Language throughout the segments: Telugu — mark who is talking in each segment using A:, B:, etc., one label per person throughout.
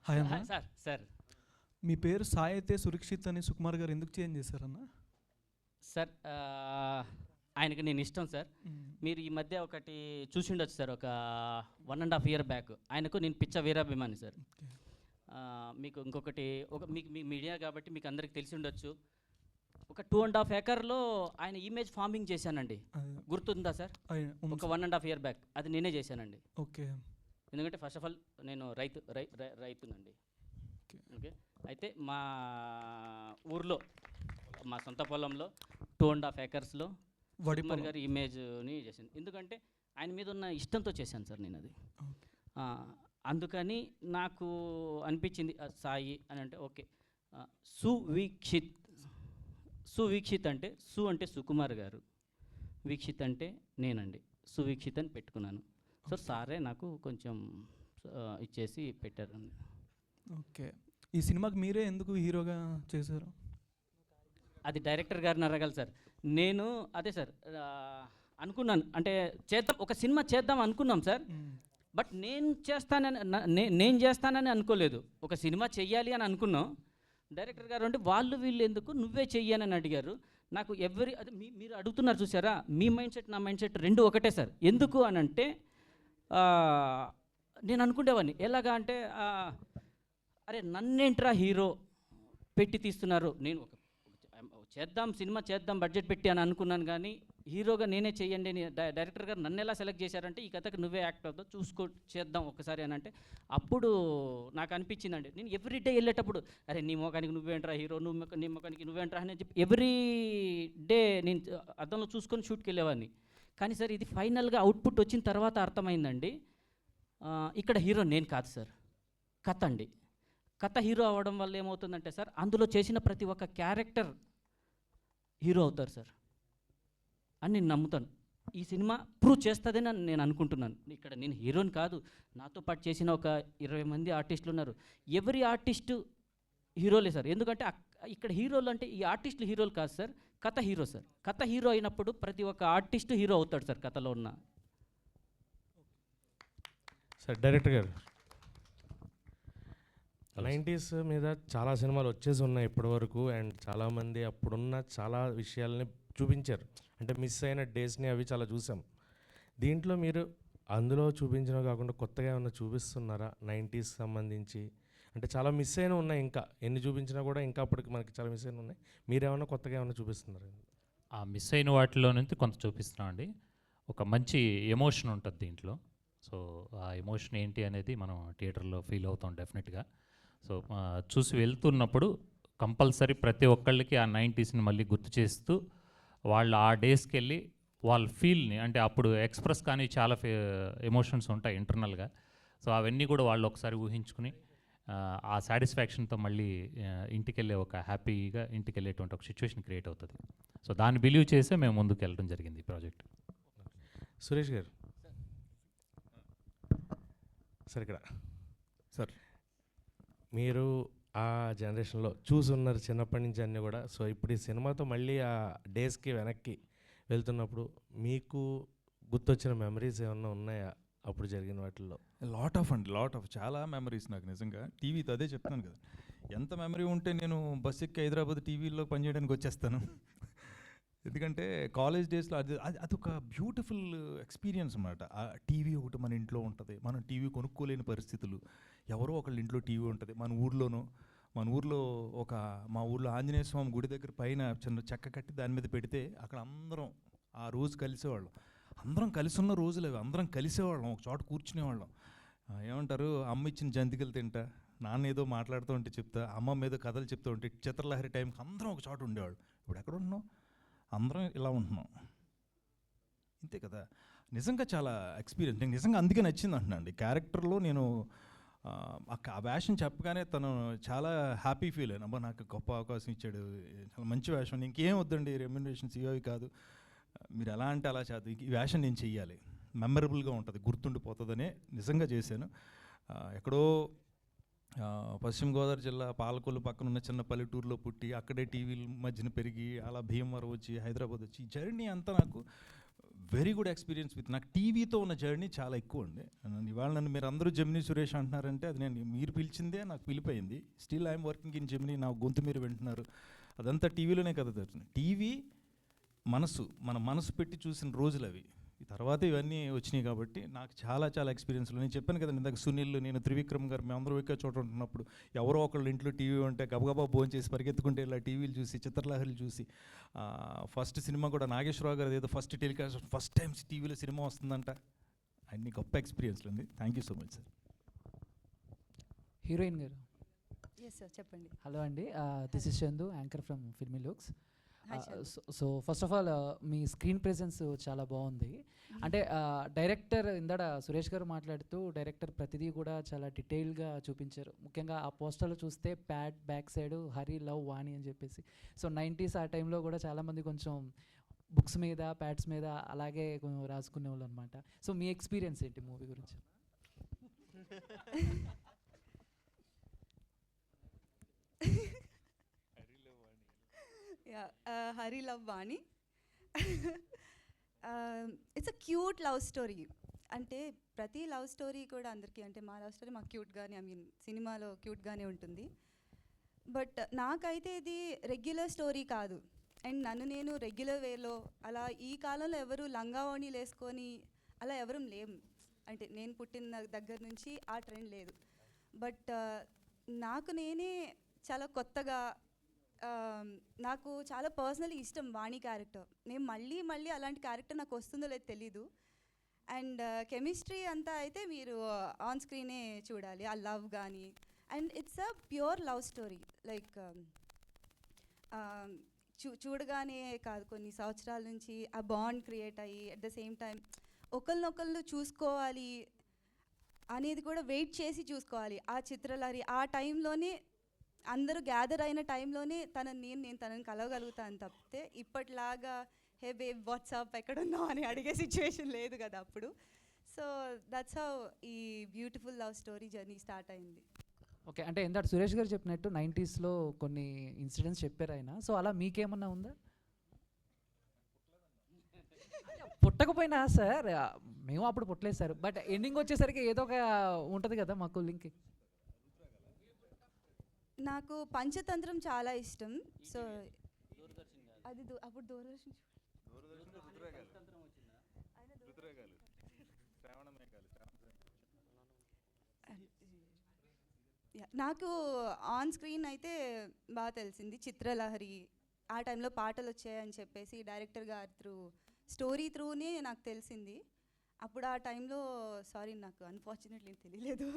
A: హాయ్ అన్న.
B: సార్ సార్
A: మీ పేరు సాయి అయితే సురక్షిత్ అని సుకుమార్ గారు ఎందుకు చేంజ్ చేశారన్న?
B: సార్ ఆయనకి నేను ఇష్టం సార్. మీరు ఈ మధ్య ఒకటి చూసి ఉండొచ్చు సార్, ఒక 1.5 year బ్యాక్ ఆయనకు నేను పిచ్చ వీరాభిమాని సార్. మీకు ఇంకొకటి మీకు మీ మీడియా కాబట్టి మీకు అందరికి తెలిసి ఉండొచ్చు, ఒక 2.5 acre ఆయన ఇమేజ్ ఫార్మింగ్ చేశానండి. గుర్తుందా సార్? ఒక 1.5 year బ్యాక్ అది నేనే చేశానండి.
A: ఓకే.
B: ఎందుకంటే ఫస్ట్ ఆఫ్ ఆల్ నేను రైతునండి. ఓకే. అయితే మా ఊర్లో మా సొంత పొలంలో 2.5 acres సుకుమార్ గారి ఇమేజ్ని చేశాను. ఎందుకంటే ఆయన మీద ఉన్న ఇష్టంతో చేశాను సార్ నేను అది. అందుకని నాకు అనిపించింది సాయి అని అంటే ఓకే. సువీక్షిత్ అంటే అంటే సుకుమార్ గారు, వీక్షిత్ అంటే నేనండి, సువీక్షిత్ అని పెట్టుకున్నాను. సో సారే నాకు కొంచెం ఇచ్చేసి పెట్టారండి.
A: ఓకే. ఈ సినిమాకి మీరే ఎందుకు హీరోగా చేశారు?
B: అది డైరెక్టర్ గారిని అడగాలి సార్. నేను అదే సార్ అనుకున్నాను, అంటే ఒక సినిమా చేద్దాం అనుకున్నాం సార్. బట్ నేను చేస్తానని అనుకోలేదు. ఒక సినిమా చెయ్యాలి అని అనుకున్నాం. డైరెక్టర్ గారు అంటే వీళ్ళు ఎందుకు, నువ్వే చెయ్యాలని అడిగారు. నాకు అదే మీరు అడుగుతున్నారు చూసారా, మీ మైండ్ సెట్ నా మైండ్ సెట్ రెండు ఒకటే సార్. ఎందుకు అని అంటే నేను అనుకునేవాడిని ఎలాగా అంటే అరే నన్నేంట్రా హీరో పెట్టి తీస్తున్నారు, నేను సినిమా చేద్దాం బడ్జెట్ పెట్టి అని అనుకున్నాను. కానీ హీరోగా నేనే చెయ్యండి అని డైరెక్టర్ గారు నన్ను ఎలా సెలెక్ట్ చేశారంటే ఈ కథకు నువ్వే యాక్ట్ అవుతావు, చేద్దాం ఒకసారి అని అంటే అప్పుడు నాకు అనిపించిందండి. నేను ఎవ్రీ డే వెళ్ళేటప్పుడు అరే నీ మొఖానికి నువ్వేంట్రా హీరో, నీ మొఖానికి నువ్వేంట్రా అని చెప్పి ఎవ్రీ డే నేను అద్దంలో చూసుకొని షూట్కి వెళ్ళేవాడిని. కానీ సార్ ఇది ఫైనల్గా అవుట్పుట్ వచ్చిన తర్వాత అర్థమైందండి, ఇక్కడ హీరో నేను కాదు సార్, కథ అండి. కథ హీరో అవ్వడం వల్ల ఏమవుతుందంటే సార్, అందులో చేసిన ప్రతి ఒక్క క్యారెక్టర్ హీరో అవుతారు సార్ అని నేను నమ్ముతాను. ఈ సినిమా ప్రూవ్ చేస్తుందని నేను అనుకుంటున్నాను. ఇక్కడ నేను హీరోని కాదు, నాతో పాటు చేసిన ఒక 20 మంది ఆర్టిస్టులు ఉన్నారు. ఎవరి ఆర్టిస్టు హీరోలే సార్. ఎందుకంటే ఇక్కడ హీరోలు అంటే ఈ ఆర్టిస్టులు హీరోలు కాదు సార్, కథ హీరో సార్. కథ హీరో అయినప్పుడు ప్రతి ఒక్క ఆర్టిస్టు హీరో అవుతాడు సార్ కథలో ఉన్న.
C: సార్ డైరెక్టర్ గారు, 90s మీద చాలా సినిమాలు వచ్చేసి ఉన్నాయి ఇప్పటివరకు, అండ్ చాలామంది అప్పుడున్న చాలా విషయాలని చూపించారు, అంటే మిస్ అయిన డేస్ని అవి చాలా చూసాం. దీంట్లో మీరు అందులో చూపించినవి కాకుండా కొత్తగా ఏమైనా చూపిస్తున్నారా 90s సంబంధించి? అంటే చాలా మిస్ అయిన ఉన్నాయి, ఇంకా ఎన్ని చూపించినా కూడా ఇంకా అప్పటికి మనకి చాలా మిస్ అయిన ఉన్నాయి. మీరేమన్నా కొత్తగా ఏమైనా చూపిస్తున్నారా?
D: ఆ మిస్ అయిన వాటిలో నుంచి కొంత చూపిస్తున్నాం అండి. ఒక మంచి ఎమోషన్ ఉంటుంది దీంట్లో. సో ఆ ఎమోషన్ ఏంటి అనేది మనం థియేటర్లో ఫీల్ అవుతాం డెఫినెట్గా. సో చూసి వెళ్తున్నప్పుడు కంపల్సరీ ప్రతి ఒక్కళ్ళకి ఆ 90sని మళ్ళీ గుర్తు చేస్తూ వాళ్ళు ఆ డేస్కి వెళ్ళి వాళ్ళ ఫీల్ని, అంటే అప్పుడు ఎక్స్ప్రెస్ కానీ చాలా ఎమోషన్స్ ఉంటాయి ఇంటర్నల్గా. సో అవన్నీ కూడా వాళ్ళు ఒకసారి ఊహించుకుని ఆ సాటిస్ఫాక్షన్తో మళ్ళీ ఇంటికి వెళ్ళే ఒక హ్యాపీగా ఇంటికి వెళ్ళేటువంటి ఒక సిచ్యువేషన్ క్రియేట్ అవుతుంది. సో దాన్ని బిలీవ్ చేసే మేము ముందుకు వెళ్ళడం జరిగింది ఈ ప్రాజెక్ట్.
C: సురేష్ గారు సార్, ఇక్కడ
E: సార్
C: మీరు ఆ జనరేషన్లో చూసున్నారు చిన్నప్పటి నుంచి అన్నీ కూడా. సో ఇప్పుడు ఈ సినిమాతో మళ్ళీ ఆ డేస్కి వెనక్కి వెళ్తున్నప్పుడు మీకు గుర్తొచ్చిన మెమరీస్ ఏమన్నా ఉన్నాయా అప్పుడు జరిగిన వాటిల్లో?
E: లాట్ ఆఫ్ చాలా మెమరీస్ నాకు నిజంగా. టీవీతో అదే చెప్తాను కదా, ఎంత మెమరీ ఉంటే నేను బస్ ఎక్కి హైదరాబాద్ టీవీలో పనిచేయడానికి వచ్చేస్తాను. ఎందుకంటే కాలేజ్ డేస్లో అదొక బ్యూటిఫుల్ ఎక్స్పీరియన్స్ అన్నమాట. ఆ టీవీ ఒకటి మన ఇంట్లో ఉంటుంది, మనం టీవీ కొనుక్కోలేని పరిస్థితులు, ఎవరో ఒకళ్ళ ఇంట్లో టీవీ ఉంటుంది. మన ఊర్లో మా ఊర్లో ఆంజనేయ స్వామి గుడి దగ్గర పైన చిన్న చెక్క కట్టి దాని మీద పెడితే అక్కడ అందరం ఆ రోజు కలిసేవాళ్ళం. అందరం కలిసి ఉన్న రోజులు అవి. అందరం కలిసేవాళ్ళం, ఒక చోట కూర్చునేవాళ్ళం. ఏమంటారు, అమ్మ ఇచ్చిన జంతికలు తింటా, నాన్న ఏదో మాట్లాడుతూ ఉంటే చెప్తా, అమ్మమ్మ ఏదో కథలు చెప్తూ ఉంటే, చిత్రలహరి టైంకి అందరం ఒక చోట ఉండేవాళ్ళు. ఇప్పుడు ఎక్కడ ఉంటున్నాం, అందరం ఇలా ఉంటున్నాం, ఇంతే కదా. నిజంగా చాలా ఎక్స్పీరియన్స్. నేను నిజంగా అందుకే నచ్చింది అంటున్నాను అండి. క్యారెక్టర్లో నేను ఆ వేషం చెప్పగానే తను చాలా హ్యాపీ ఫీల్ అయ్యాను. అబ్బా నాకు గొప్ప అవకాశం ఇచ్చాడు, చాలా మంచి వేషం, ఇంకేం వద్దండి, రెమ్యునరేషన్స్ ఇవి కాదు, మీరు ఎలా అంటే అలా చేద్దాం, ఈ వేషం నేను చెయ్యాలి, మెమరబుల్గా ఉంటుంది, గుర్తుండిపోతుందనే నిజంగా చేశాను. ఎక్కడో పశ్చిమ గోదావరి జిల్లా పాలకొల్లు పక్కన ఉన్న చిన్న పల్లెటూరులో పుట్టి అక్కడే టీవీల మధ్యన పెరిగి అలా భీమవరం వచ్చి హైదరాబాద్ వచ్చి ఈ జర్నీ అంతా నాకు వెరీ గుడ్ ఎక్స్పీరియన్స్ విత్ నాకు టీవీతో ఉన్న జర్నీ చాలా ఎక్కువ అండి. ఇవాళ నన్ను మీరు అందరూ జెమినీ సురేష్ అంటున్నారంటే అది నేను మీరు పిలిచిందే నాకు పిలిపోయింది. Still I'm working in Gemini. నా గొంతు మీరు వింటున్నారు, అదంతా టీవీలోనే కదా జరుగుతుంది. టీవీ మన మనసు పెట్టి చూసిన రోజులు అవి. ఈ తర్వాత ఇవన్నీ వచ్చినాయి కాబట్టి నాకు చాలా చాలా ఎక్స్పీరియన్స్లు. నేను చెప్పాను కదండి ఇందాక, సునీల్, నేను త్రివిక్రమ్ గారు, మేము అందరూ ఒకే చోట ఉంటున్నప్పుడు ఎవరో ఒకళ్ళు ఇంట్లో టీవీ ఉంటే గబగబా భోజనం చేసి పరిగెత్తుకుంటే ఇలా టీవీలు చూసి, చిత్రలహరిలు చూసి, ఫస్ట్ సినిమా కూడా నాగేశ్వరరావు గారు ఏదో ఫస్ట్ టెలికాస్ట్, ఫస్ట్ టైం టీవీలో సినిమా వస్తుందంట. అన్ని గొప్ప ఎక్స్పీరియన్స్లు ఉంది. Thank you so much sir.
F: Heroine గారు.
G: ఎస్ సార్, చెప్పండి.
F: హలో అండి, this is Chandu, anchor from filmy looks.
G: Hi, Chandu.
F: So first of all me screen presence చాలా బాగుంది. అంటే డైరెక్టర్ ఇందాడ సురేష్ గారు మాట్లాడుతూ డైరెక్టర్ ప్రతిదీ కూడా చాలా డీటెయిల్గా చూపించారు. ముఖ్యంగా ఆ పోస్టర్లో చూస్తే pad back side Hari love Vani అని చెప్పేసి. సో 90s ఆ టైంలో కూడా చాలామంది కొంచెం బుక్స్ మీద ప్యాడ్స్ మీద అలాగే కొంచెం రాసుకునే వాళ్ళు అనమాట. సో మీ ఎక్స్పీరియన్స్ ఏంటి మూవీ గురించి?
G: Hari love Vani. It's a cute love story. అంటే ప్రతి లవ్ స్టోరీ కూడా అందరికీ, అంటే మా లవ్ స్టోరీ మాకు క్యూట్గానే, ఐ మీన్ సినిమాలో క్యూట్గానే ఉంటుంది. బట్ నాకైతే ఇది రెగ్యులర్ స్టోరీ కాదు. అండ్ నన్ను నేను రెగ్యులర్ వేలో అలా ఈ కాలంలో ఎవరు లంగావోణీలు వేసుకొని అలా ఎవరు లేము. అంటే నేను పుట్టిన దగ్గర నుంచి ఆ ట్రెండ్ లేదు. బట్ నాకు నేనే చాలా కొత్తగా, నాకు చాలా పర్సనలీ ఇష్టం వాణి క్యారెక్టర్. నేను మళ్ళీ అలాంటి క్యారెక్టర్ నాకు వస్తుందో లేదో తెలీదు. అండ్ కెమిస్ట్రీ అంతా అయితే మీరు ఆన్ స్క్రీనే చూడాలి, ఆ లవ్ కానీ. And it's a pure love story. Like చూడగానే కాదు, కొన్ని సంవత్సరాల నుంచి ఆ బాండ్ క్రియేట్ అయ్యి అట్ ద సేమ్ టైం ఒకరినొకళ్ళు చూసుకోవాలి అనేది కూడా వెయిట్ చేసి చూసుకోవాలి. ఆ చిత్రలహరి ఆ టైంలోనే అందరూ గ్యాదర్ అయిన టైంలోనే నేను తనని కలవగలుగుతాను తప్పితే ఇప్పటిలాగా హే బేబ్ వాట్సాప్ ఎక్కడున్నావు అని అడిగే సిచ్యువేషన్ లేదు కదా అప్పుడు. సో దట్స్ హౌ ఈ beautiful love story journey start అయింది.
F: ఓకే, అంటే ఇందాక సురేష్ గారు చెప్పినట్టు 90sలో కొన్ని ఇన్సిడెంట్స్ చెప్పారు ఆయన. సో అలా మీకేమన్నా ఉందా? పుట్టకపోయినా సార్, మేము అప్పుడు పుట్టలేదు సార్, బట్ ఎండింగ్ వచ్చేసరికి ఏదో ఒక ఉంటుంది కదా మాకు లింక్.
G: నాకు పంచతంత్రం చాలా ఇష్టం. సో అది అప్పుడు దూరదర్శన్ నాకు ఆన్ స్క్రీన్ అయితే బాగా తెలిసింది చిత్రలహరి. ఆ టైంలో పాటలు వచ్చాయని చెప్పేసి డైరెక్టర్ గారి స్టోరీ త్రూనే నాకు తెలిసింది. అప్పుడు ఆ టైంలో సారీ నాకు అన్ఫార్చునేట్లీ తెలియలేదు.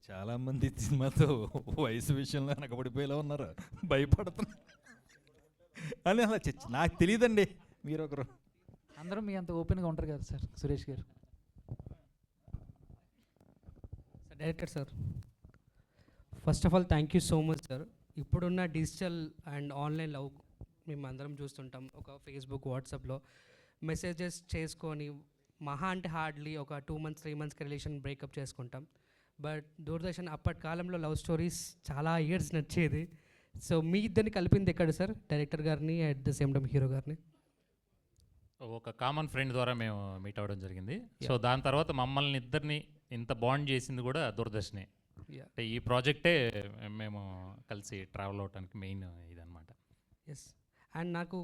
E: చాలామంది సినిమాతో వయసు విషయంలో వెనకబడిపోయేలా ఉన్నారు, భయపడుతున్నారు అని అలా నాకు తెలియదండి. మీరు ఒకరు
F: అందరూ మీ అంత ఓపెన్గా ఉంటారు కదా సార్ సురేష్ గారు.
H: Sir director sir, first of all thank you so much sir. ఇప్పుడున్న డిజిటల్ అండ్ ఆన్లైన్ లవ్ మేము అందరం చూస్తుంటాం. ఒక ఫేస్బుక్, వాట్సాప్లో మెసేజెస్ చేసుకొని మహా అంటే హార్డ్లీ ఒక 2 months 3 monthsకి రిలేషన్ బ్రేకప్ చేసుకుంటాం. బట్ దూరదర్శన్ అప్పటి కాలంలో లవ్ స్టోరీస్ చాలా ఇయర్స్ నచ్చేది. సో మీ ఇద్దరిని కలిపింది ఎక్కడ సార్, డైరెక్టర్ గారిని at the same time hero గారిని?
D: ఒక కామన్ ఫ్రెండ్ ద్వారా మేము మీట్ అవ్వడం జరిగింది. సో దాని తర్వాత మమ్మల్ని ఇద్దరిని ఇంత బాండ్ చేసింది కూడా దూరదర్శనే. అంటే ఈ ప్రాజెక్టే మేము కలిసి ట్రావెల్ అవడానికి మెయిన్ ఇదనమాట.
H: ఎస్. అండ్ నాకు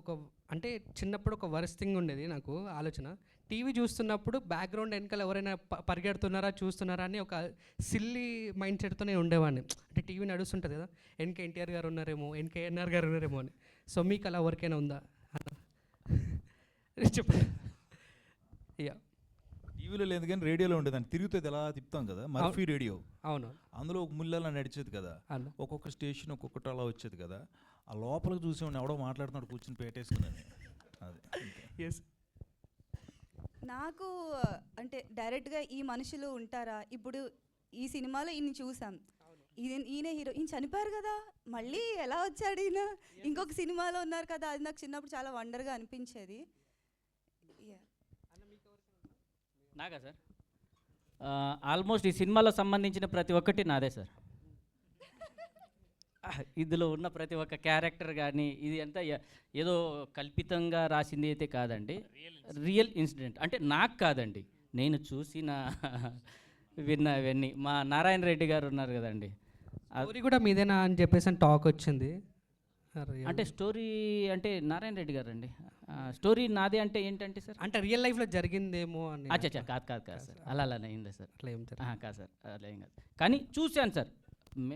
H: అంటే చిన్నప్పుడు ఒక వర్స్ట్ థింగ్ ఉండేది నాకు ఆలోచన. టీవీ చూస్తున్నప్పుడు బ్యాక్గ్రౌండ్ వెనకాల ఎవరైనా పరిగెడుతున్నారా చూస్తున్నారా అని ఒక సిల్లీ మైండ్ సెట్తోనే ఉండేవాడిని. అంటే టీవీ నడుస్తుంటుంది కదా, వెనక ఎన్టీఆర్ గారు ఉన్నారేమో, వెనక ఎన్ఆర్ గారు ఉన్నారేమో అని. సో మీకు అలా ఎవరికైనా ఉందా? చెప్పండి. యా,
E: టీవీలో లేదు కానీ రేడియోలో ఉండేదాన్ని, తిరుగుతుంది ఎలా తిప్పుతాం కదా, మర్ఫీ రేడియో.
H: అవును,
E: అందులో ఒక ముళ్ళలా నడిచేది కదా, ఒక్కొక్క స్టేషన్ ఒక్కొక్కటి అలా వచ్చేది కదా. ఆ లోపలికి చూసేవాడిని, ఎవడో మాట్లాడుతున్నాడు కూర్చొని పేటేసుకున్నాను. అది
H: ఎస్.
G: నాకు అంటే డైరెక్ట్గా ఈ మనుషులు ఉంటారా, ఇప్పుడు ఈ సినిమాలో ఈయన చూసాం, ఈయన హీరో, ఈయన చనిపోయారు కదా, మళ్ళీ ఎలా వచ్చాడు ఈయన, ఇంకొక సినిమాలో ఉన్నారు కదా. అది నాకు చిన్నప్పుడు చాలా వండర్గా అనిపించేది.
B: నాగా సార్, ఆల్మోస్ట్ ఈ సినిమాలో సంబంధించిన ప్రతి ఒక్కటి నాదే సార్. ఇందులో ఉన్న ప్రతి ఒక్క క్యారెక్టర్ కానీ ఇది అంతా ఏదో కల్పితంగా రాసింది అయితే కాదండి, రియల్ ఇన్సిడెంట్. అంటే నాకు కాదండి, నేను చూసిన విన్నవన్నీ. మా నారాయణ రెడ్డి గారు ఉన్నారు కదండి,
H: స్టోరీ కూడా మీదేనా అని చెప్పేసి టాక్ వచ్చింది.
B: అంటే స్టోరీ అంటే నారాయణ రెడ్డి గారు అండి. స్టోరీ నాదే అంటే ఏంటంటే సార్,
H: అంటే రియల్ లైఫ్లో జరిగిందేమో అని.
B: అచ్చా కాదు సార్, అలానే అయిందా సార్?
H: అట్లా ఏం
B: కాదు సార్, అలా ఏం కాదు. కానీ చూశాను సార్,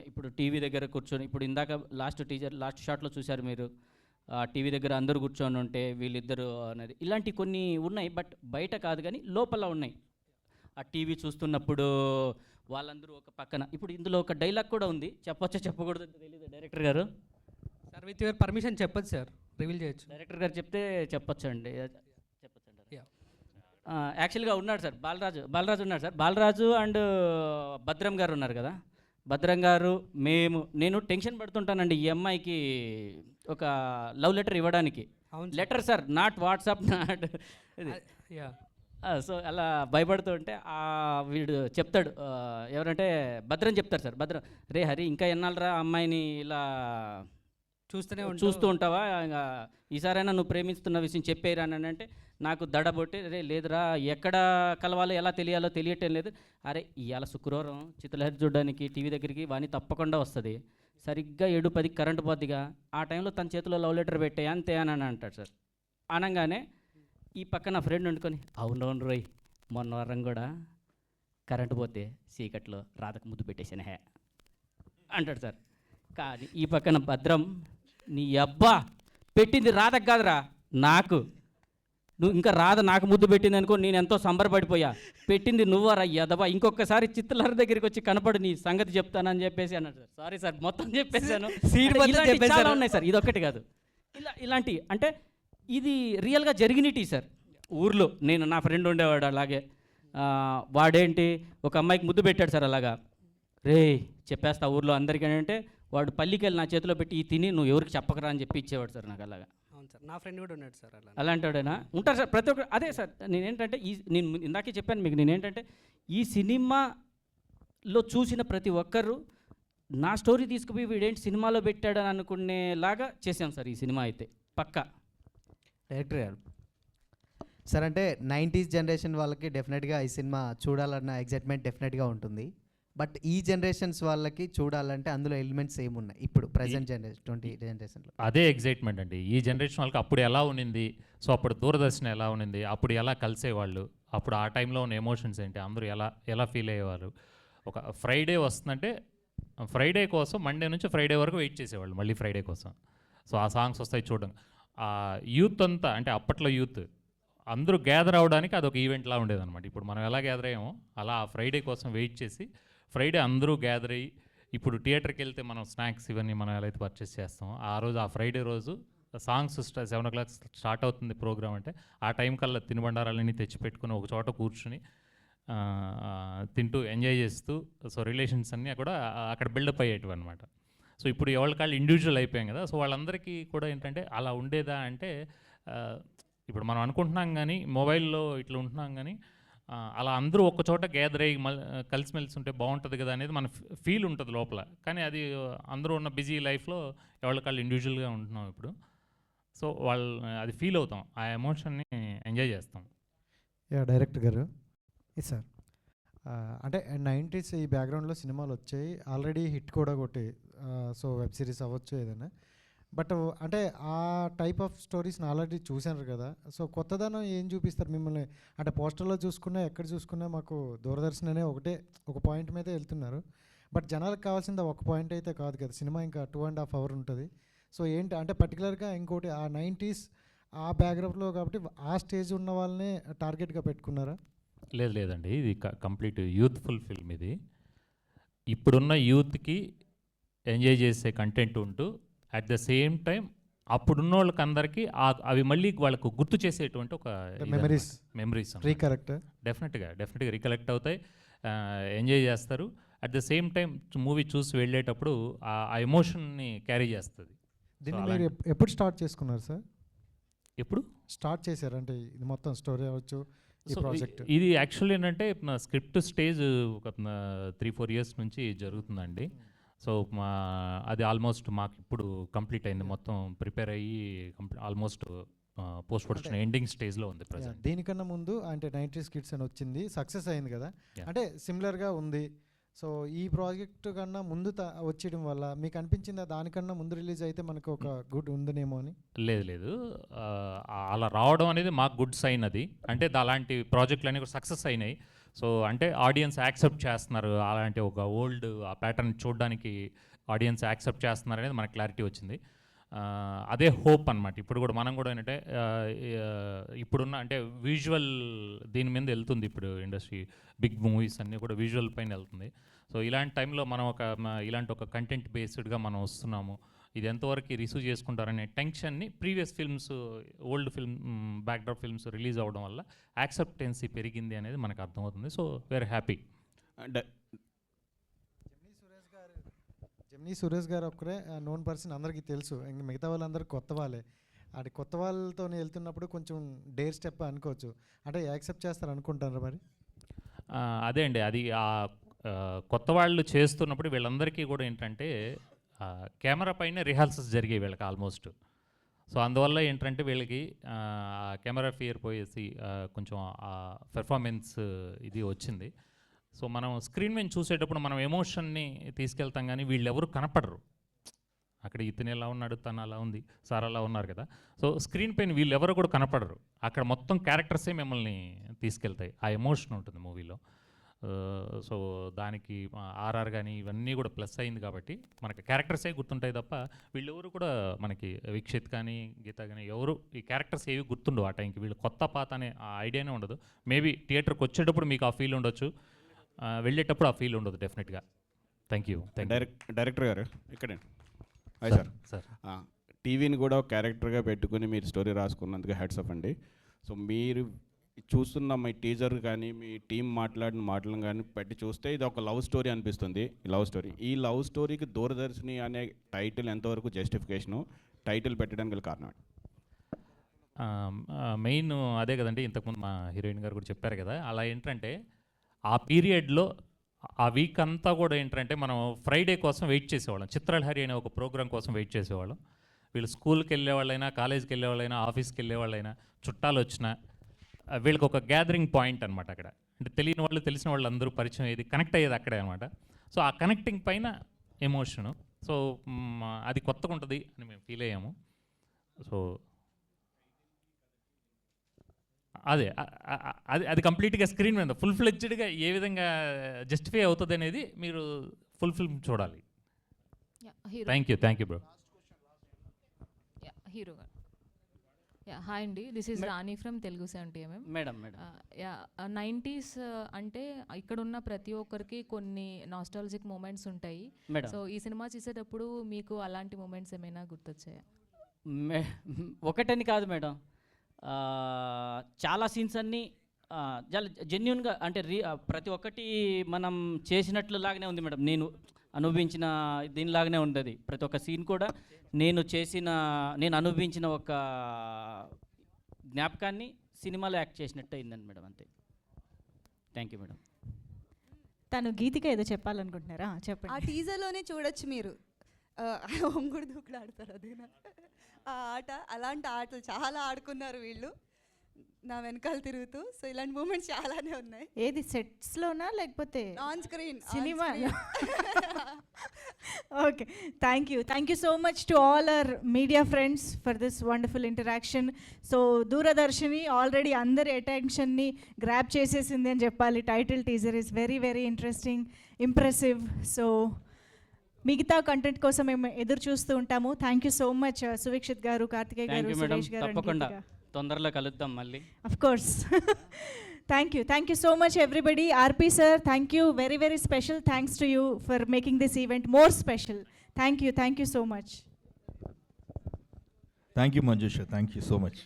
B: ఇప్పుడు టీవీ దగ్గర కూర్చొని, ఇప్పుడు ఇందాక లాస్ట్ షాట్లో చూశారు మీరు, టీవీ దగ్గర అందరూ కూర్చొని ఉంటే వీళ్ళిద్దరు అనేది, ఇలాంటి కొన్ని ఉన్నాయి. బట్ బయట కాదు కానీ లోపల ఉన్నాయి. ఆ టీవీ చూస్తున్నప్పుడు వాళ్ళందరూ ఒక పక్కన, ఇప్పుడు ఇందులో ఒక డైలాగ్ కూడా ఉంది, చెప్పొచ్చా చెప్పకూడదు తెలియదు డైరెక్టర్ గారు.
H: సార్ విత్ యువర్ పర్మిషన్ చెప్పొచ్చు సార్, రివీల్ చేయొచ్చు.
B: డైరెక్టర్ గారు చెప్తే చెప్పొచ్చు అండి.
H: Yeah.
B: యాక్చువల్గా ఉన్నాడు సార్, బాలరాజు ఉన్నాడు సార్. బాలరాజు అండ్ భద్రం గారు ఉన్నారు కదా, భద్రం గారు నేను టెన్షన్ పడుతుంటానండి ఈ అమ్మాయికి ఒక లవ్ లెటర్ ఇవ్వడానికి.
H: అవును
B: letter sir, not WhatsApp, not ఇది.
H: యా.
B: సో అలా భయపడుతూ ఉంటే వీడు చెప్తాడు, ఎవరంటే భద్రం చెప్తారు సార్, భద్రం, రే హరి ఇంకా ఎన్నాళ్ళరా అమ్మాయిని ఇలా చూస్తూ ఉంటావా, ఇంకా ఈసారైనా నువ్వు ప్రేమిస్తున్న విషయం చెప్పేరా అని అంటే, నాకు దడబొట్టి, రే లేదురా ఎక్కడ కలవాలో ఎలా తెలియాలో తెలియటం లేదు. అరే ఇవాళ శుక్రవారం చిత్రలహరి చూడడానికి టీవీ దగ్గరికి వాణి తప్పకుండా వస్తుంది, సరిగ్గా 7:10 కరెంటు పోద్దిగా, ఆ టైంలో తన చేతిలో లవ్ లెటర్ పెట్టే అంతే అని అంటాడు సార్. అనగానే ఈ పక్కన ఫ్రెండ్ వండుకొని, అవునవును రోయ్, మొన్న వారం కూడా కరెంటు పోతే చీకట్లో రాధకు ముద్దు పెట్టేసాను హే అంటాడు సార్. కానీ ఈ పక్కన భద్రం, నీ అబ్బా పెట్టింది రాధకు కాదురా నాకు, నువ్వు ఇంకా రాధ నాకు ముద్దు పెట్టింది అనుకో, నేను ఎంతో సంబరపడిపోయా, పెట్టింది నువ్వరా యదవా, ఇంకొకసారి చిత్రలహరి దగ్గరికి వచ్చి కనపడు నీ సంగతి చెప్తానని చెప్పేసి అన్నాడు సార్. సారీ సార్ మొత్తం చెప్పేశాను, చాలా ఉన్నాయి సార్, ఇదొక్కటి కాదు, ఇలాంటి అంటే ఇది రియల్గా జరిగినటి సార్. ఊర్లో నా ఫ్రెండ్ ఉండేవాడు అలాగే, వాడేంటి ఒక అమ్మాయికి ముద్దు పెట్టాడు సార్ అలాగా, రే చెప్పేస్తా ఊర్లో అందరికీ అంటే, వాడు పల్లికెళ్ళి నా చేతిలో పెట్టి ఈ తిని నువ్వు ఎవరికి చెప్పకరా అని చెప్పి ఇచ్చేవాడు సార్ నాకు అలాగా.
H: అవును సార్, నా ఫ్రెండ్ కూడా ఉన్నాడు సార్ అలా.
B: అలాంటివాడైనా ఉంటారు సార్ ప్రతి ఒక్కరు. అదే సార్ నేనేంటంటే నేను ఇందాకే చెప్పాను మీకు, నేనేంటంటే ఈ సినిమాలో చూసిన ప్రతి ఒక్కరు నా స్టోరీ తీసుకుపోయి వీడేంటి సినిమాలో పెట్టాడని అనుకునేలాగా చేసాం సార్ ఈ సినిమా అయితే పక్కా.
I: డైరెక్టర్ గారు సార్, అంటే 90s జనరేషన్ వాళ్ళకి డెఫినెట్గా ఈ సినిమా చూడాలన్న ఎగ్జైట్మెంట్ డెఫినెట్గా ఉంటుంది. బట్ ఈ జనరేషన్స్ వాళ్ళకి చూడాలంటే అందులో ఎలిమెంట్స్ ఏమున్నాయి ఇప్పుడు ప్రజెంట్ జనరేషన్ 20 జనరేషన్లో?
D: అదే ఎగ్జైట్మెంట్ అండి. ఈ జనరేషన్ వాళ్ళకి అప్పుడు ఎలా ఉన్నింది, సో అప్పుడు దూరదర్శన్ ఎలా ఉన్నింది, అప్పుడు ఎలా కలిసేవాళ్ళు, అప్పుడు ఆ టైంలో ఉన్న ఎమోషన్స్ ఏంటి, అందరూ ఎలా ఫీల్ అయ్యేవారు. ఒక ఫ్రైడే వస్తుందంటే ఫ్రైడే కోసం మండే నుంచి ఫ్రైడే వరకు వెయిట్ చేసేవాళ్ళు, మళ్ళీ ఫ్రైడే కోసం. సో ఆ సాంగ్స్ వస్తాయి చూడడం. ఆ యూత్ అంతా, అంటే అప్పట్లో యూత్ అందరూ గ్యాదర్ అవ్వడానికి అదొక ఈవెంట్లా ఉండేదన్నమాట. ఇప్పుడు మనం ఎలా గ్యాదర్ అయ్యామో అలా ఆ ఫ్రైడే కోసం వెయిట్ చేసి ఫ్రైడే అందరూ గ్యాదర్ అయ్యి, ఇప్పుడు థియేటర్కి వెళ్తే మనం స్నాక్స్ ఇవన్నీ మనం ఎలా అయితే పర్చేస్ చేస్తామో, ఆ ఫ్రైడే రోజు సాంగ్స్ 7 o'clock స్టార్ట్ అవుతుంది ప్రోగ్రామ్ అంటే, ఆ టైం కల్లా తినుబండారాలన్నీ తెచ్చిపెట్టుకుని ఒక చోట కూర్చుని తింటూ ఎంజాయ్ చేస్తూ, సో రిలేషన్స్ అన్నీ కూడా అక్కడ బిల్డప్ అయ్యేటివి అనమాట. సో ఇప్పుడు ఎవరి కాళ్ళు ఇండివిజువల్ అయిపోయాం కదా, సో వాళ్ళందరికీ కూడా ఏంటంటే అలా ఉండేదా అంటే, ఇప్పుడు మనం అనుకుంటున్నాం కానీ మొబైల్లో ఇట్లా ఉంటున్నాం కానీ, అలా అందరూ ఒక్క చోట గ్యాదర్ అయ్యి కలిసిమెలిసి ఉంటే బాగుంటుంది కదా అనేది మన ఫీల్ ఉంటుంది లోపల. కానీ అది అందరూ ఉన్న బిజీ లైఫ్లో ఎవరి కాళ్ళు ఇండివిజువల్గా ఉంటున్నాం ఇప్పుడు. సో అది ఫీల్ అవుతాం, ఆ ఎమోషన్ని ఎంజాయ్ చేస్తాం.
J: డైరెక్టర్ గారు సార్, అంటే 90s ఈ బ్యాక్గ్రౌండ్లో సినిమాలు వచ్చాయి, ఆల్రెడీ హిట్ కూడా కొట్టాయి, సో వెబ్ సిరీస్ అవ్వచ్చు ఏదైనా. బట్ అంటే ఆ టైప్ ఆఫ్ స్టోరీస్ని ఆల్రెడీ చూసారు కదా, సో కొత్తదనం ఏం చూపిస్తారు మిమ్మల్ని? అంటే పోస్టర్లో చూసుకున్నా ఎక్కడ చూసుకున్నా మాకు దూరదర్శన్ అనే ఒక పాయింట్ మీదే వెళ్తున్నారు. బట్ జనాలకు కావాల్సింది ఒక పాయింట్ అయితే కాదు కదా, సినిమా ఇంకా 2.5 hours ఉంటుంది. సో ఏంటి అంటే పర్టికులర్గా ఇంకోటి ఆ 90s ఆ బ్యాక్గ్రౌండ్లో కాబట్టి ఆ స్టేజ్ ఉన్న వాళ్ళనే టార్గెట్గా పెట్టుకున్నారా?
D: లేదండి, ఇది కంప్లీట్ యూత్ఫుల్ ఫిల్మ్. ఇది ఇప్పుడున్న యూత్కి ఎంజాయ్ చేసే కంటెంట్ ఉంటూ అట్ ద సేమ్ టైం అప్పుడున్న వాళ్ళకి అందరికీ అవి మళ్ళీ వాళ్ళకు గుర్తు చేసేటువంటి ఒక మెమరీస్ డెఫినెట్గా రికలెక్ట్ అవుతాయి, ఎంజాయ్ చేస్తారు. At the same time movie చూసి వెళ్ళేటప్పుడు ఆ ఎమోషన్ని క్యారీ చేస్తుంది.
J: దీన్ని మీరు ఎప్పుడు స్టార్ట్ చేసుకున్నారు సార్?
D: ఎప్పుడు
J: స్టార్ట్ చేశారంటే ఇది మొత్తం స్టోరీ అవ్వచ్చు ఈ ప్రాజెక్ట్?
D: ఇది యాక్చువల్లీ ఏంటంటే స్క్రిప్ట్ స్టేజ్ ఒక 3-4 years నుంచి జరుగుతుందండి. సో అది ఆల్మోస్ట్ మాకు ఇప్పుడు కంప్లీట్ అయింది, మొత్తం ప్రిపేర్ అయ్యి ఆల్మోస్ట్ పోస్ట్ ప్రొడక్షన్ ఎండింగ్ స్టేజ్లో ఉంది ప్రజెంట్.
J: దీనికన్నా ముందు అంటే 90s కిడ్స్ అని వచ్చింది, సక్సెస్ అయింది కదా,
D: Yeah.
J: అంటే సిమిలర్గా ఉంది. సో ఈ ప్రాజెక్ట్ కన్నా ముందు వచ్చేయడం వల్ల మీకు అనిపించిందా దానికన్నా ముందు రిలీజ్ అయితే మనకు ఒక గుడ్ ఉందనేమో అని?
D: లేదు అలా రావడం అనేది మాకు గుడ్ సైన్. అది అంటే అలాంటి ప్రాజెక్టులు అన్నీ కూడా సక్సెస్ అయినాయి. సో అంటే ఆడియన్స్ యాక్సెప్ట్ చేస్తున్నారు, అలాంటి ఒక ఓల్డ్ ఆ ప్యాటర్న్ చూడడానికి ఆడియన్స్ యాక్సెప్ట్ చేస్తున్నారు అనేది మనకు క్లారిటీ వచ్చింది. అదే హోప్ అనమాట. ఇప్పుడు కూడా మనం కూడా ఏంటంటే ఇప్పుడున్న అంటే విజువల్ దీని మీద వెళ్తుంది ఇప్పుడు ఇండస్ట్రీ, బిగ్ మూవీస్ అన్నీ కూడా విజువల్ పైన వెళ్తుంది. సో ఇలాంటి టైంలో మనం ఇలాంటి ఒక కంటెంట్ బేస్డ్గా మనం వస్తున్నాము, ఇది ఎంతవరకు రిసీవ్ చేసుకుంటారనే టెన్షన్ని previous films, old film backdrop films release అవ్వడం వల్ల యాక్సెప్టెన్సీ పెరిగింది అనేది మనకు అర్థమవుతుంది. So we're happy.
J: Gemini Suresh గారు ఒక్కరే నోన్ పర్సన్, అందరికీ తెలుసు. ఇంక మిగతా వాళ్ళందరూ కొత్త వాళ్ళే. అది కొత్త వాళ్ళతో వెళ్తున్నప్పుడు కొంచెం డేర్ స్టెప్ అనుకోవచ్చు, అంటే యాక్సెప్ట్ చేస్తారు అనుకుంటారా మరి?
D: అదే అండి, అది కొత్త వాళ్ళు చేస్తున్నప్పుడు వీళ్ళందరికీ కూడా ఏంటంటే కెమెరా పైన రిహార్సల్స్ జరిగాయి వీళ్ళకి ఆల్మోస్ట్. సో అందువల్ల ఏంటంటే వీళ్ళకి కెమెరా ఫియర్ పోయేసి కొంచెం పెర్ఫార్మెన్స్ ఇది వచ్చింది. సో మనం స్క్రీన్ మీద చూసేటప్పుడు మనం ఎమోషన్ని తీసుకెళ్తాం, కానీ వీళ్ళు ఎవరు కనపడరు. అక్కడ ఇతను ఎలా ఉన్నాడు, తను అలా ఉంది, సార్ అలా ఉన్నారు కదా. సో స్క్రీన్ పైన వీళ్ళు ఎవరు కూడా కనపడరు, అక్కడ మొత్తం క్యారెక్టర్సే మిమ్మల్ని తీసుకెళ్తాయి. ఆ ఎమోషన్ ఉంటుంది మూవీలో. సో దానికి ఆర్ఆర్ కానీ ఇవన్నీ కూడా ప్లస్ అయింది కాబట్టి మనకి క్యారెక్టర్సే గుర్తుంటాయి తప్ప వీళ్ళెవరు కూడా మనకి వీక్షిత్ కానీ గీత కానీ ఎవరు ఈ క్యారెక్టర్స్ ఏవి గుర్తుండవు ఆ టైంకి. వీళ్ళు కొత్త పాత అనే ఆ ఐడియానే ఉండదు. మేబీ థియేటర్కి వచ్చేటప్పుడు మీకు ఆ ఫీల్ ఉండొచ్చు, వెళ్ళేటప్పుడు ఆ ఫీల్ ఉండదు డెఫినెట్గా. Thank you.
K: డైరెక్టర్ గారు ఇక్కడే
D: సార్
K: టీవీని కూడా ఒక క్యారెక్టర్గా పెట్టుకుని మీరు స్టోరీ రాసుకున్నందుకు హ్యాట్స్ ఆఫ్ అండి. సో మీరు చూస్తున్న మీ టీజర్ కానీ మీ టీం మాట్లాడిన మాటలను కానీ పెట్టి చూస్తే ఇది ఒక లవ్ స్టోరీ అనిపిస్తుంది. ఈ లవ్ స్టోరీకి దూరదర్శిని అనే టైటిల్ ఎంతవరకు జస్టిఫికేషను, టైటిల్ పెట్టడానికి గల కారణం?
D: మెయిన్ అదే కదండి, ఇంతకుముందు మా హీరోయిన్ గారు కూడా చెప్పారు కదా. అలా ఏంటంటే ఆ పీరియడ్లో ఆ వీక్ అంతా కూడా ఏంటంటే మనం ఫ్రైడే కోసం వెయిట్ చేసేవాళ్ళం. చిత్రలహరి అనే ఒక ప్రోగ్రామ్ కోసం వెయిట్ చేసేవాళ్ళం. వీళ్ళు స్కూల్కి వెళ్ళేవాళ్ళైనా, కాలేజ్కి వెళ్ళేవాళ్ళైనా, ఆఫీస్కి వెళ్ళేవాళ్ళైనా, చుట్టాలు వచ్చినా వీళ్ళకి ఒక గ్యాదరింగ్ పాయింట్ అనమాట అక్కడ. అంటే తెలియని వాళ్ళు తెలిసిన వాళ్ళు అందరూ పరిచయం అయ్యేది, కనెక్ట్ అయ్యేది అక్కడే అనమాట. సో ఆ కనెక్టింగ్ పైన ఎమోషను. సో అది కొత్తగా ఉంటుంది అని మేము ఫీల్ అయ్యాము. సో అదే అది కంప్లీట్గా స్క్రీన్ మీద ఫుల్ ఫ్లెడ్జ్డ్గా ఏ విధంగా జస్టిఫై అవుతుంది అనేది మీరు ఫుల్ ఫిల్మ్ చూడాలి. Thank you bro.
L: హీరో గారు. హాయ్ అండి, this is Rani from Telugu 70mm.
B: Madam
L: 90s అంటే ఇక్కడ ఉన్న ప్రతి ఒక్కరికి కొన్ని నాస్టాలజిక్ మూమెంట్స్ ఉంటాయి. సో ఈ సినిమా చూసేటప్పుడు మీకు అలాంటి మూమెంట్స్ ఏమైనా గుర్తొచ్చాయా?
B: ఒకటని కాదు మేడం, చాలా సీన్స్ అన్నీ చాలా జెన్యున్గా అంటే ప్రతి ఒక్కటి మనం చేసినట్లు లాగానే ఉంది మేడం. నేను అనుభవించిన దీనిలాగానే ఉంటుంది ప్రతి ఒక్క సీన్ కూడా. నేను అనుభవించిన ఒక జ్ఞాపకాన్ని సినిమాలో యాక్ట్ చేసినట్టు అయిందండి మేడం, అంతే. Thank you madam.
M: తను గీతిక ఏదో చెప్పాలనుకుంటున్నారా? చెప్పండి.
G: ఆ టీజర్లోనే చూడొచ్చు మీరు, ఒంగుడు దూకుడు ఆడతారు అదేనా ఆ ఆట. అలాంటి ఆటలు చాలా ఆడుకున్నారు వీళ్ళు నా వెనకాల తిరుగుతూ. సో ఇలాంటి మూమెంట్స్ చాలానే ఉన్నాయి.
M: ఏది సెట్స్లోనా లేకపోతే
G: ఆన్ స్క్రీన్
M: సినిమా? Okay, thank you so much to all our media friends for this wonderful interaction. So Doordarshini already అందరి అటెన్షన్ని గ్రాప్ చేసేసింది అని చెప్పాలి. Title teaser is very very interesting, impressive. So మిగతా కంటెంట్ కోసం మేము ఎదురు చూస్తూ ఉంటాము. Thank you so much Suveekshith గారు, కార్తికేయ గారు, సురేష్ గారు.
B: తప్పకుండా తొందరలో కలుద్దాం మళ్ళీ.
M: Of course. Thank you so much everybody. RP sir, thank you, very very special thanks to you for making this event more special. Thank you so much.
E: Thank you Manjusha, thank you so much.